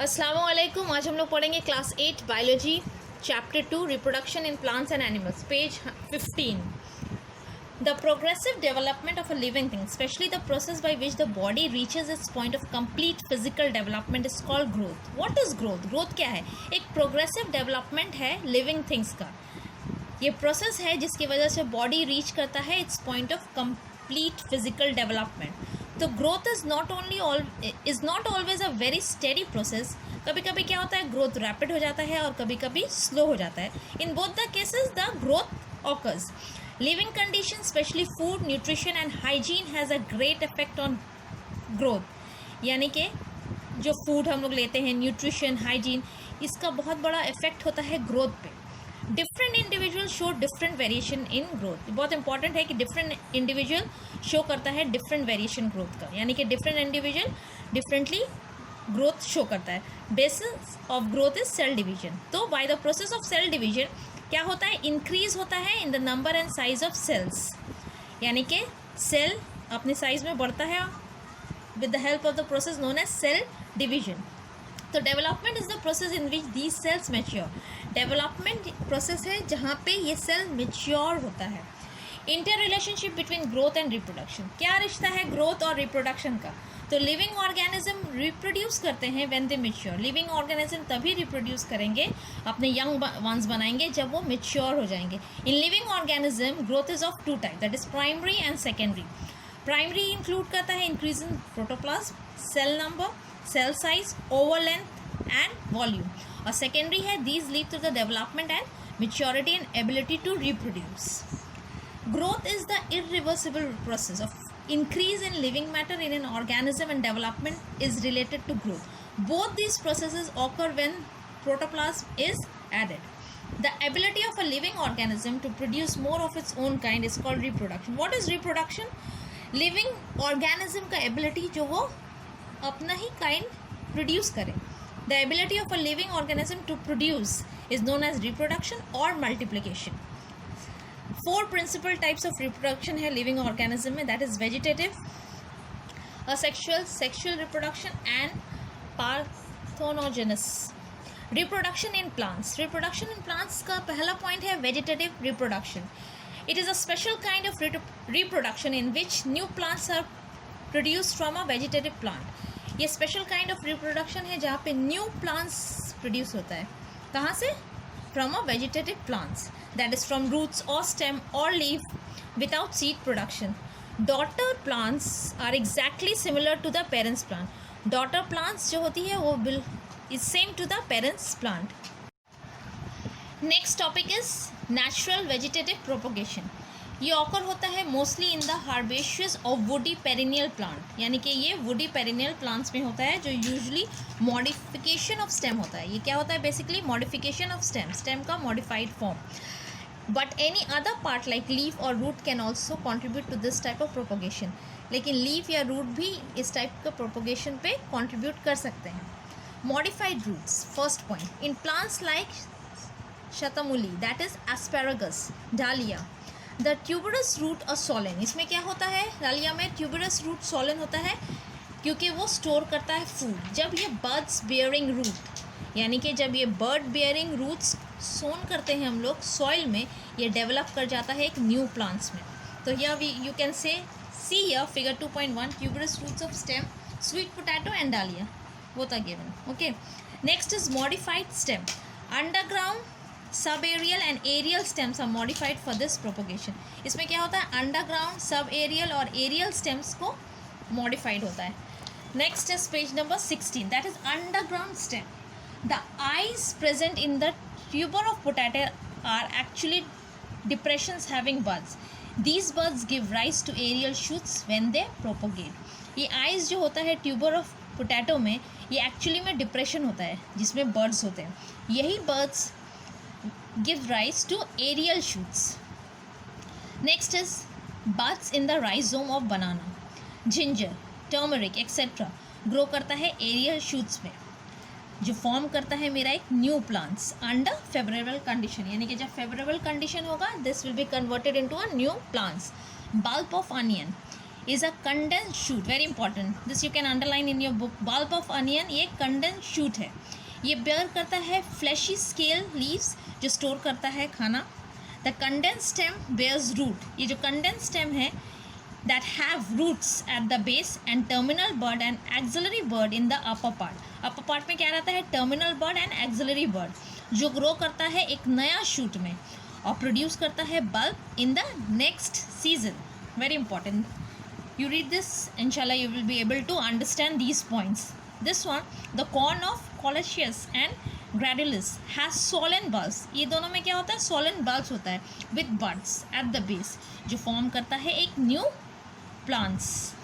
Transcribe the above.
अस्सलामुअलैकुम। आज हम लोग पढ़ेंगे class 8 biology chapter 2 reproduction in plants and animals page 15। The progressive development of a living thing specially the process by which the body reaches it's point of complete physical development is called growth. What is growth? Growth क्या है? एक progressive development है living things का। ये process है जिसकी वजह से बॉडी रीच करता है its point of complete physical development. तो growth is not always a very steady process. कभी कभी क्या होता है, ग्रोथ रैपिड हो जाता है और कभी कभी स्लो हो जाता है। In both the cases the growth occurs. Living condition specially food, nutrition and hygiene has a great effect on growth. यानी कि जो फूड हम लोग लेते हैं, न्यूट्रिशन, हाइजीन, इसका बहुत बड़ा इफेक्ट होता है ग्रोथ पे। Different individual show different variation in growth. बहुत इंपॉर्टेंट है कि डिफरेंट इंडिविजुअल शो करता है डिफरेंट वेरिएशन ग्रोथ का, यानी कि different individual differently growth show करता है। Basis of growth is cell division. तो by the process of cell division क्या होता है, इंक्रीज होता है in the number and size of cells, यानी कि सेल अपने साइज में बढ़ता है with the help of the process known as cell division. तो development is the process in which these cells mature. Development process है जहाँ पे ये सेल मैच्योर होता है। Inter relationship between growth and reproduction. क्या रिश्ता है ग्रोथ और रिप्रोडक्शन का? तो लिविंग ऑर्गेनिज्म रिप्रोड्यूस करते हैं when they mature. Living organism तभी रिप्रोड्यूस करेंगे, अपने यंग वंस बनाएंगे जब वो मैच्योर हो जाएंगे। In living organism growth is of two type, that is primary and secondary. Primary include करता है increase in protoplasm, cell number, cell size, over length and volume. और सेकेंडरी है these lead to the development and maturity and ability to reproduce. Growth is the irreversible process of increase in living matter in an organism, and development is related to growth. Both these processes occur when protoplasm is added. The ability of a living organism to produce more of its own kind is called reproduction. What is reproduction? Living organism का ability जो वो अपना ही kind produce करे. The ability of a living organism to produce is known as reproduction or multiplication. 4 principal types of reproduction है living organism में, that is vegetative, asexual, sexual reproduction and parthenogenesis. Reproduction in plants. Reproduction in plants का पहला point है vegetative reproduction. It is a special kind of reproduction in which new plants are produced from a vegetative plant. ये special kind of reproduction है जहाँ पे new plants produce होता है। कहाँ से? From a vegetative plants, that is from roots or stem or leaf without seed production. Daughter plants are exactly similar to the parents plant. Daughter plants जो होती है वो is same to the parents plant. Next topic is natural vegetative propagation. ये occur होता है mostly in the हार्बेशियस और woody perennial plant, यानी कि ये वुडी पेरिनियल प्लांट्स में होता है जो यूजुअली मॉडिफिकेशन ऑफ स्टेम होता है। ये क्या होता है? बेसिकली मॉडिफिकेशन ऑफ स्टेम का modified form. But any other part like leaf और root can also contribute to this type of propagation. लेकिन लीफ या रूट भी इस टाइप का प्रोपोगेशन पे कॉन्ट्रीब्यूट कर सकते हैं। Modified roots, first point, in plants like शतमुली, that is asparagus, dahlia, the tuberous root और सोलन। इसमें क्या होता है? डालिया में ट्यूबरस रूट सोलन होता है क्योंकि वो स्टोर करता है फूड। जब ये बर्ड्स बियरिंग रूट, यानी कि जब ये बर्ड बियरिंग रूट्स सोन करते हैं हम लोग सॉइल में, ये डेवलप कर जाता है एक न्यू प्लांट्स में। तो here you can see here figure 2.1 tuberous roots of stem, sweet potato and dahlia, both are given. Okay, next is modified stem. Underground, sub aerial and aerial stems are modified for this propagation. इसमें क्या होता है? Underground, sub aerial और aerial stems को modified होता है। Next is page number 16, that is underground stem. The eyes present in the tuber of potato are actually depressions having buds. These buds give rise to aerial shoots when they propagate. ये eyes जो होता है tuber of potato में, ये actually में depression होता है जिसमें बर्ड्स होते हैं। यही birds give rise to aerial shoots. Next is buds in the rhizome of banana, ginger, turmeric etc. grow करता है aerial shoots में, जो फॉर्म करता है मेरा एक new plants under favourable condition, यानी कि जब फेवरेबल कंडीशन होगा this will be converted into a new plants. Bulb of onion, is a condensed shoot. Very important. This you can underline in your book. Bulb of onion ये condensed shoot है. ये bear करता है fleshy scale leaves जो store करता है खाना. The condensed stem bears root. ये जो condensed stem है that have roots at the base and terminal bud and axillary bud in the upper part. Upper part में क्या रहता है? Terminal bud and axillary bud जो grow करता है एक नया shoot में और produce करता है bulb in the next season. Very important. You read this, inshallah you will be able to understand these points. This one, the corn of Coloecius and Gradulus has swollen bulbs. ये दोनों में क्या होता है? Swollen bulbs होता है with buds at the base जो form करता है एक new plants.